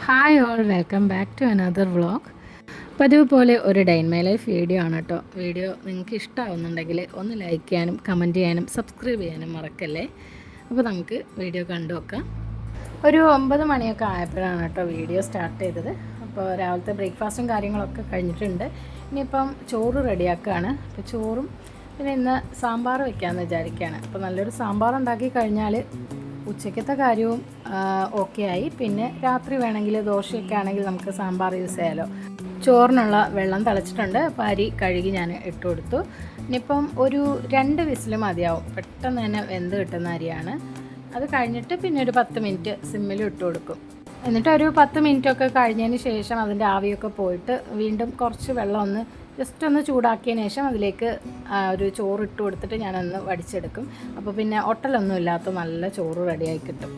Hi all, welcome back to another vlog. പതിവ് പോലെ ഒരു day in my life video ആണ് കേട്ടോ. വീഡിയോ നിങ്ങൾക്ക് ഇഷ്ടമാവുന്നുണ്ടെങ്കിൽ ഒന്ന് ലൈക്ക് ചെയ്യാനും കമൻറ്റ് ചെയ്യാനും സബ്സ്ക്രൈബ് ചെയ്യാനും മറക്കല്ലേ. അപ്പോൾ നമുക്ക് വീഡിയോ കണ്ടു നോക്കാം. ഒരു 9 മണിയൊക്കെ ആയപ്പോഴാണ് കേട്ടോ വീഡിയോ സ്റ്റാർട്ട് ചെയ്തത്. അപ്പോൾ രാവിലത്തെ ബ്രേക്ക്ഫാസ്റ്റും കാര്യങ്ങളൊക്കെ കഴിഞ്ഞിട്ടുണ്ട്. ഇനിയിപ്പം ചോറ് റെഡിയാക്കുകയാണ്. അപ്പോൾ ചോറും പിന്നെ ഇന്ന് സാമ്പാർ വെക്കാമെന്ന് വിചാരിക്കുകയാണ്. അപ്പോൾ നല്ലൊരു സാമ്പാർ ഉണ്ടാക്കി കഴിഞ്ഞാൽ ഉച്ചയ്ക്കത്തെ കാര്യവും ഓക്കെ ആയി. പിന്നെ രാത്രി വേണമെങ്കിൽ ദോശയൊക്കെ ആണെങ്കിൽ നമുക്ക് സാമ്പാർ യൂസ് ചെയ്യാമല്ലോ. ചോറിനുള്ള വെള്ളം തിളച്ചിട്ടുണ്ട്. അപ്പോൾ അരി കഴുകി ഞാൻ ഇട്ട് കൊടുത്തു. ഇനിയിപ്പം ഒരു 2 വിസിൽ മതിയാവും. പെട്ടെന്ന് തന്നെ വെന്ത് കിട്ടുന്ന അരിയാണ്. അത് കഴിഞ്ഞിട്ട് പിന്നെ ഒരു 10 മിനിറ്റ് സിമ്മിൽ ഇട്ട് കൊടുക്കും. എന്നിട്ട് ഒരു 10 മിനിറ്റൊക്കെ കഴിഞ്ഞതിന് ശേഷം അതിൻ്റെ ആവിയൊക്കെ പോയിട്ട് വീണ്ടും കുറച്ച് വെള്ളം ജസ്റ്റ് ഒന്ന് ചൂടാക്കിയതിന് ശേഷം അതിലേക്ക് ഒരു ചോറ് ഇട്ട് കൊടുത്തിട്ട് ഞാനൊന്ന് വടിച്ചെടുക്കും. അപ്പോൾ പിന്നെ ഒട്ടലൊന്നും ഇല്ലാത്ത നല്ല ചോറ് റെഡിയായി കിട്ടും.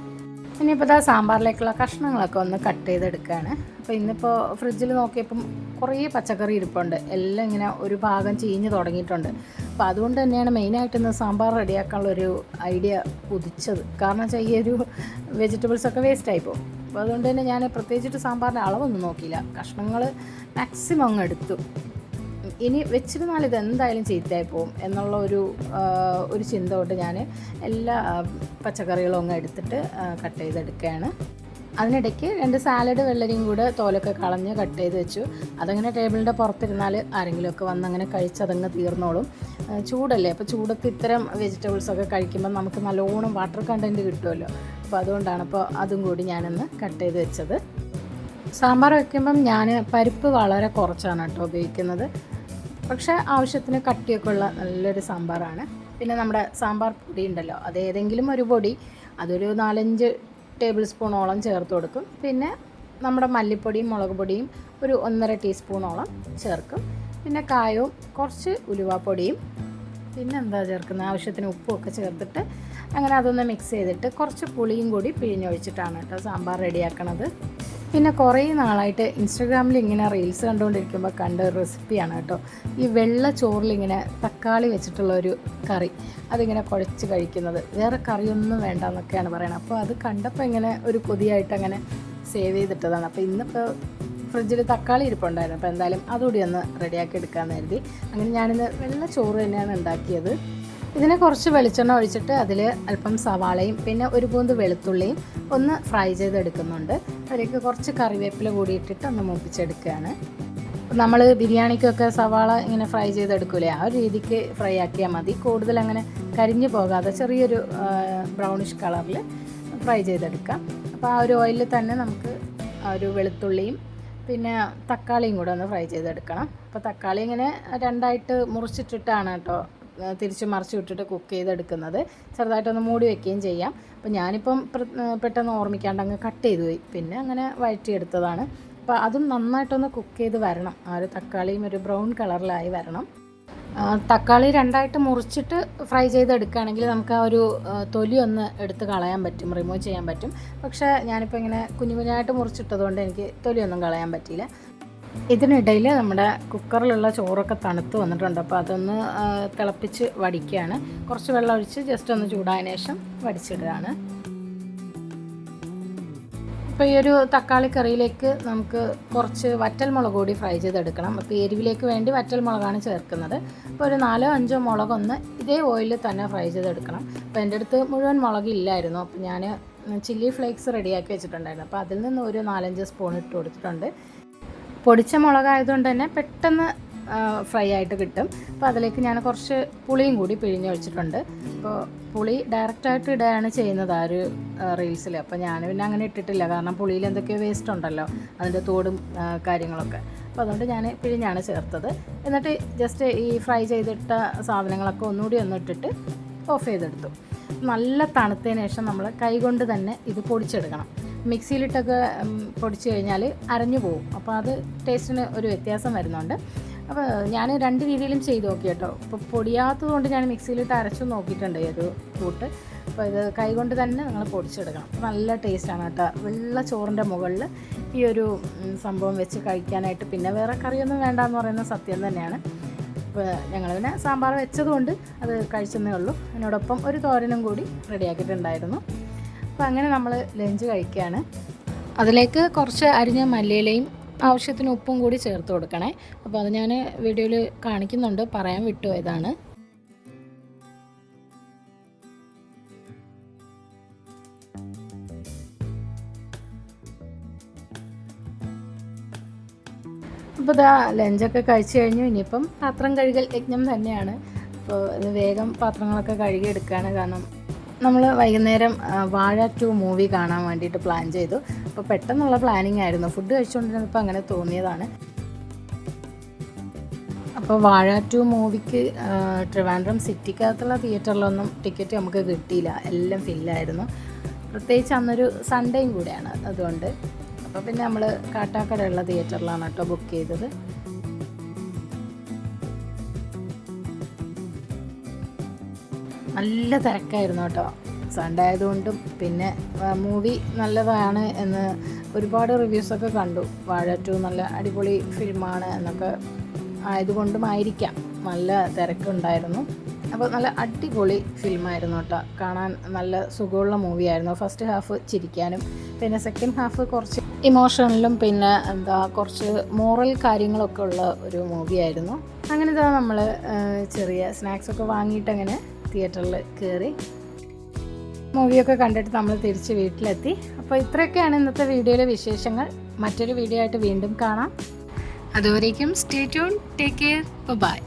ഇനിയിപ്പോൾ ഇതാ സാമ്പാറിലേക്കുള്ള കഷ്ണങ്ങളൊക്കെ ഒന്ന് കട്ട് ചെയ്തെടുക്കുകയാണ്. അപ്പോൾ ഇന്നിപ്പോൾ ഫ്രിഡ്ജിൽ നോക്കിയപ്പം കുറേ പച്ചക്കറി ഇരിപ്പുണ്ട്. എല്ലാം ഇങ്ങനെ ഒരു ഭാഗം ചീഞ്ഞ് തുടങ്ങിയിട്ടുണ്ട്. അപ്പോൾ അതുകൊണ്ട് തന്നെയാണ് മെയിനായിട്ട് ഇന്ന് സാമ്പാർ റെഡിയാക്കാനുള്ളൊരു ഐഡിയ ഉദിച്ചത്. കാരണം വെച്ചാൽ ഈ ഒരു വെജിറ്റബിൾസൊക്കെ വേസ്റ്റായി പോകും. അപ്പോൾ അതുകൊണ്ട് തന്നെ ഞാൻ പ്രത്യേകിച്ചിട്ട് സാമ്പാറിൻ്റെ അളവൊന്നും നോക്കിയില്ല. കഷ്ണങ്ങൾ മാക്സിമം അങ്ങ് എടുത്തു. ഇനി വെച്ചിരുന്നാൽ ഇത് എന്തായാലും ചീത്തയായി പോകും എന്നുള്ള ഒരു ചിന്ത കൊണ്ട് ഞാൻ എല്ലാ പച്ചക്കറികളും അങ്ങ് എടുത്തിട്ട് കട്ട് ചെയ്തെടുക്കുകയാണ്. അതിനിടയ്ക്ക് 2 സാലഡ് വെള്ളരിയും കൂടെ തോലൊക്കെ കളഞ്ഞ് കട്ട് ചെയ്ത് വെച്ചു. അതങ്ങനെ ടേബിളിൻ്റെ പുറത്തിരുന്നാൽ ആരെങ്കിലുമൊക്കെ വന്നങ്ങനെ കഴിച്ചതങ്ങ് തീർന്നോളും. ചൂടല്ലേ, അപ്പോൾ ചൂടത്ത് ഇത്തരം വെജിറ്റബിൾസൊക്കെ കഴിക്കുമ്പോൾ നമുക്ക് നല്ലോണം വാട്ടർ കണ്ടൻറ്റ് കിട്ടുമല്ലോ. അപ്പോൾ അതുകൊണ്ടാണ് ഇപ്പോൾ അതും കൂടി ഞാനൊന്ന് കട്ട് ചെയ്ത് വെച്ചത്. സാമ്പാർ വയ്ക്കുമ്പം ഞാൻ പരിപ്പ് വളരെ കുറച്ചാണ് കേട്ടോ ഉപയോഗിക്കുന്നത്. പക്ഷേ ആവശ്യത്തിന് കട്ടിയൊക്കെ ഉള്ള നല്ലൊരു സാമ്പാറാണ്. പിന്നെ നമ്മുടെ സാമ്പാർ പൊടി ഉണ്ടല്ലോ, അത് ഏതെങ്കിലും ഒരു പൊടി അതൊരു 4-5 ടേബിൾ സ്പൂണോളം ചേർത്ത് കൊടുക്കും. പിന്നെ നമ്മുടെ മല്ലിപ്പൊടിയും മുളക് പൊടിയും ഒരു 1.5 ടീസ്പൂണോളം ചേർക്കും. പിന്നെ കായവും കുറച്ച് ഉലുവാപ്പൊടിയും പിന്നെ എന്താ ചേർക്കുന്നത്, ആവശ്യത്തിന് ഉപ്പുമൊക്കെ ചേർത്തിട്ട് അങ്ങനെ അതൊന്ന് മിക്സ് ചെയ്തിട്ട് കുറച്ച് പുളിയും കൂടി പിഴിഞ്ഞൊഴിച്ചിട്ടാണ് കേട്ടോ സാമ്പാർ റെഡിയാക്കണത്. പിന്നെ കുറേ നാളായിട്ട് ഇൻസ്റ്റഗ്രാമിൽ ഇങ്ങനെ റീൽസ് കണ്ടുകൊണ്ടിരിക്കുമ്പോൾ കണ്ട ഒരു റെസിപ്പിയാണ് കേട്ടോ. ഈ വെള്ള ചോറിലിങ്ങനെ തക്കാളി വെച്ചിട്ടുള്ളൊരു കറി, അതിങ്ങനെ കുഴച്ച് കഴിക്കുന്നത്. വേറെ കറിയൊന്നും വേണ്ട എന്നൊക്കെയാണ് പറയുന്നത്. അപ്പോൾ അത് കണ്ടപ്പോൾ ഇങ്ങനെ ഒരു കൊതിയായിട്ട് അങ്ങനെ സേവ് ചെയ്തിട്ടതാണ്. അപ്പോൾ ഇന്നിപ്പോൾ ഫ്രിഡ്ജിൽ തക്കാളി ഇരിപ്പുണ്ടായിരുന്നു. അപ്പോൾ എന്തായാലും അതുകൂടി ഒന്ന് റെഡിയാക്കി എടുക്കാമെന്ന് കരുതി. അങ്ങനെ ഞാനിന്ന് വെള്ള ചോറ് തന്നെയാണ് ഉണ്ടാക്കിയത്. ഇതിനെ കുറച്ച് വെളിച്ചെണ്ണ ഒഴിച്ചിട്ട് അതിൽ അല്പം സവാളയും പിന്നെ ഒരു പൂന്ത് വെളുത്തുള്ളിയും ഒന്ന് ഫ്രൈ ചെയ്തെടുക്കുന്നുണ്ട്. അതിലേക്ക് കുറച്ച് കറിവേപ്പില കൂടി ഇട്ടിട്ട് ഒന്ന് മൂപ്പിച്ചെടുക്കുകയാണ്. നമ്മൾ ബിരിയാണിക്കൊക്കെ സവാള ഇങ്ങനെ ഫ്രൈ ചെയ്തെടുക്കൂലേ, ആ ഒരു രീതിക്ക് ഫ്രൈ ആക്കിയാൽ മതി. കൂടുതൽ അങ്ങനെ കരിഞ്ഞു പോകാതെ ചെറിയൊരു ബ്രൗണിഷ് കളറിൽ ഫ്രൈ ചെയ്തെടുക്കാം. അപ്പോൾ ആ ഒരു ഓയിലിൽ തന്നെ നമുക്ക് ആ ഒരു വെളുത്തുള്ളിയും പിന്നെ തക്കാളിയും കൂടെ ഒന്ന് ഫ്രൈ ചെയ്തെടുക്കണം. അപ്പോൾ തക്കാളി ഇങ്ങനെ 2ആയിട്ട് മുറിച്ചിട്ടിട്ടാണ് കേട്ടോ തിരിച്ച് മറിച്ച് വിട്ടിട്ട് കുക്ക് ചെയ്തെടുക്കുന്നത്. ചെറുതായിട്ടൊന്ന് മൂടി വയ്ക്കുകയും ചെയ്യാം. അപ്പോൾ ഞാനിപ്പം പെട്ടെന്ന് ഓർമ്മിക്കാണ്ട് അങ്ങ് കട്ട് ചെയ്ത് പോയി. പിന്നെ അങ്ങനെ വഴറ്റിയെടുത്തതാണ്. അപ്പോൾ അതും നന്നായിട്ടൊന്ന് കുക്ക് ചെയ്ത് വരണം. ആ ഒരു തക്കാളിയും ഒരു ബ്രൗൺ കളറിലായി വരണം. തക്കാളി 2ആയിട്ട് മുറിച്ചിട്ട് ഫ്രൈ ചെയ്തെടുക്കുകയാണെങ്കിൽ നമുക്ക് ആ ഒരു തൊലി ഒന്ന് എടുത്ത് കളയാൻ പറ്റും, റിമൂവ് ചെയ്യാൻ പറ്റും. പക്ഷേ ഞാനിപ്പോൾ ഇങ്ങനെ കുഞ്ഞുകുഞ്ഞായിട്ട് മുറിച്ചിട്ടതുകൊണ്ട് എനിക്ക് തൊലിയൊന്നും കളയാൻ പറ്റിയില്ല. ഇതിനിടയിൽ നമ്മുടെ കുക്കറിലുള്ള ചോറൊക്കെ തണുത്ത് വന്നിട്ടുണ്ട്. അപ്പോൾ അതൊന്ന് തിളപ്പിച്ച് വടിക്കുകയാണ്. കുറച്ച് വെള്ളം ഒഴിച്ച് ജസ്റ്റ് ഒന്ന് ചൂടായതിനു ശേഷം വടിച്ചിടുകയാണ്. ഇപ്പോൾ ഈ ഒരു തക്കാളി കറിയിലേക്ക് നമുക്ക് കുറച്ച് വറ്റൽ മുളക് കൂടി ഫ്രൈ ചെയ്തെടുക്കണം. അപ്പോൾ എരിവിലേക്ക് വേണ്ടി വറ്റൽ മുളകാണ് ചേർക്കുന്നത്. അപ്പോൾ ഒരു 4-5 മുളകൊന്ന് ഇതേ ഓയിലിൽ തന്നെ ഫ്രൈ ചെയ്തെടുക്കണം. അപ്പോൾ എൻ്റെ അടുത്ത് മുഴുവൻ മുളകില്ലായിരുന്നു. അപ്പോൾ ഞാൻ ചില്ലി ഫ്ലേക്സ് റെഡിയാക്കി വെച്ചിട്ടുണ്ടായിരുന്നു. അപ്പോൾ അതിൽ നിന്ന് ഒരു 4-5 സ്പൂൺ ഇട്ട് കൊടുത്തിട്ടുണ്ട്. പൊടിച്ച മുളകായതുകൊണ്ട് തന്നെ പെട്ടെന്ന് ഫ്രൈ ആയിട്ട് കിട്ടും. അപ്പോൾ അതിലേക്ക് ഞാൻ കുറച്ച് പുളിയും കൂടി പിഴിഞ്ഞൊഴിച്ചിട്ടുണ്ട്. അപ്പോൾ പുളി ഡയറക്റ്റായിട്ട് ഇടുകയാണ് ചെയ്യുന്നത് ആ ഒരു റീൽസിൽ. അപ്പോൾ ഞാൻ പിന്നെ അങ്ങനെ ഇട്ടിട്ടില്ല, കാരണം പുളിയിൽ എന്തൊക്കെയോ വേസ്റ്റ് ഉണ്ടല്ലോ, അതിൻ്റെ തോടും കാര്യങ്ങളൊക്കെ. അപ്പോൾ അതുകൊണ്ട് ഞാൻ പിഴിഞ്ഞാണ് ചേർത്തത്. എന്നിട്ട് ജസ്റ്റ് ഈ ഫ്രൈ ചെയ്തിട്ട സാധനങ്ങളൊക്കെ ഒന്നുകൂടി ഇട്ടിട്ട് ഓഫ് ചെയ്തെടുത്തു. നല്ല തണുത്തതിന് ശേഷം നമ്മൾ കൈകൊണ്ട് തന്നെ ഇത് പൊടിച്ചെടുക്കണം. മിക്സിയിലിട്ടൊക്കെ പൊടിച്ച് കഴിഞ്ഞാൽ അരഞ്ഞു പോകും. അപ്പോൾ അത് ടേസ്റ്റിന് ഒരു വ്യത്യാസം വരുന്നുണ്ട്. അപ്പോൾ ഞാൻ 2 രീതിയിലും ചെയ്ത് നോക്കി കേട്ടോ. ഇപ്പോൾ പൊടിയാത്തത് കൊണ്ട് ഞാൻ മിക്സിയിലിട്ട് അരച്ചു നോക്കിയിട്ടുണ്ട് ഈ ഒരു കൂട്ട്. അപ്പോൾ ഇത് കൈകൊണ്ട് തന്നെ നിങ്ങൾ പൊടിച്ചെടുക്കണം. നല്ല ടേസ്റ്റാണ് കേട്ടോ. വെള്ള ചോറിൻ്റെ മുകളിൽ ഈ ഒരു സംഭവം വെച്ച് കഴിക്കാനായിട്ട് പിന്നെ വേറെ കറിയൊന്നും വേണ്ടെന്ന് പറയുന്ന സത്യം തന്നെയാണ്. അപ്പോൾ ഞങ്ങൾ പിന്നെ സാമ്പാർ വെച്ചതുകൊണ്ട് അത് കഴിച്ചെന്നേ ഉള്ളൂ. അതിനോടൊപ്പം ഒരു തോരനും കൂടി റെഡിയാക്കിയിട്ടുണ്ടായിരുന്നു. അപ്പോൾ അങ്ങനെ നമ്മൾ ലഞ്ച് കഴിക്കുകയാണ്. അതിലേക്ക് കുറച്ച് അരിഞ്ഞ മല്ലിയിലയും ആവശ്യത്തിന് ഉപ്പും കൂടി ചേർത്ത് കൊടുക്കണേ. അപ്പോൾ അത് ഞാൻ വീഡിയോയിൽ കാണിക്കുന്നുണ്ട്, പറയാൻ വിട്ടുപോയതാണ്. അപ്പോൾ ഇതാ ലഞ്ചൊക്കെ കഴിച്ച് കഴിഞ്ഞു. ഇനിയിപ്പം പാത്രം കഴുകൽ യജ്ഞം തന്നെയാണ്. അപ്പോൾ ഇത് വേഗം പാത്രങ്ങളൊക്കെ കഴുകിയെടുക്കുകയാണ്. കാരണം നമ്മൾ വൈകുന്നേരം വാഴ 2 മൂവി കാണാൻ വേണ്ടിയിട്ട് പ്ലാൻ ചെയ്തു. അപ്പോൾ പെട്ടെന്നുള്ള പ്ലാനിങ് ആയിരുന്നു. ഫുഡ് കഴിച്ചുകൊണ്ടിരുന്നപ്പോൾ അങ്ങനെ തോന്നിയതാണ്. അപ്പോൾ വാഴ 2 മൂവിക്ക് ട്രിവാൻഡ്രം സിറ്റിക്കകത്തുള്ള തിയേറ്ററിലൊന്നും ടിക്കറ്റ് നമുക്ക് കിട്ടിയില്ല, എല്ലാം ഫില്ലായിരുന്നു. പ്രത്യേകിച്ച് അന്നൊരു സൺഡേയും കൂടെയാണ്, അതുകൊണ്ട്. അപ്പോൾ പിന്നെ നമ്മൾ കാട്ടാക്കടയുള്ള തിയേറ്ററിലാണ് കേട്ടോ ബുക്ക് ചെയ്തത്. നല്ല തിരക്കായിരുന്നു കേട്ടോ, സൺഡേ ആയതുകൊണ്ടും. പിന്നെ മൂവി നല്ലതാണ് എന്ന് ഒരുപാട് റിവ്യൂസൊക്കെ കണ്ടു. വാഴ 2 നല്ല അടിപൊളി ഫിലിമാണ് എന്നൊക്കെ ആയതുകൊണ്ടുമായിരിക്കാം നല്ല തിരക്കുണ്ടായിരുന്നു. അപ്പോൾ നല്ല അടിപൊളി ഫിലിമായിരുന്നു കേട്ടോ, കാണാൻ നല്ല സുഖമുള്ള മൂവിയായിരുന്നു. ഫസ്റ്റ് ഹാഫ് ചിരിക്കാനും പിന്നെ സെക്കൻഡ് ഹാഫ് കുറച്ച് ഇമോഷണലും പിന്നെ കുറച്ച് മോറൽ കാര്യങ്ങളൊക്കെ ഉള്ള ഒരു മൂവിയായിരുന്നു. അങ്ങനെ ഇതാ നമ്മൾ ചെറിയ സ്നാക്സൊക്കെ വാങ്ങിയിട്ട് അങ്ങനെ തിയേറ്ററിൽ കയറി മൂവിയൊക്കെ കണ്ടിട്ട് നമ്മൾ തിരിച്ച് വീട്ടിലെത്തി. അപ്പോൾ ഇത്രയൊക്കെയാണ് ഇന്നത്തെ വീഡിയോയിലെ വിശേഷങ്ങൾ. മറ്റൊരു വീഡിയോ ആയിട്ട് വീണ്ടും കാണാം. അതുവരേക്കും stay tune, take care, by.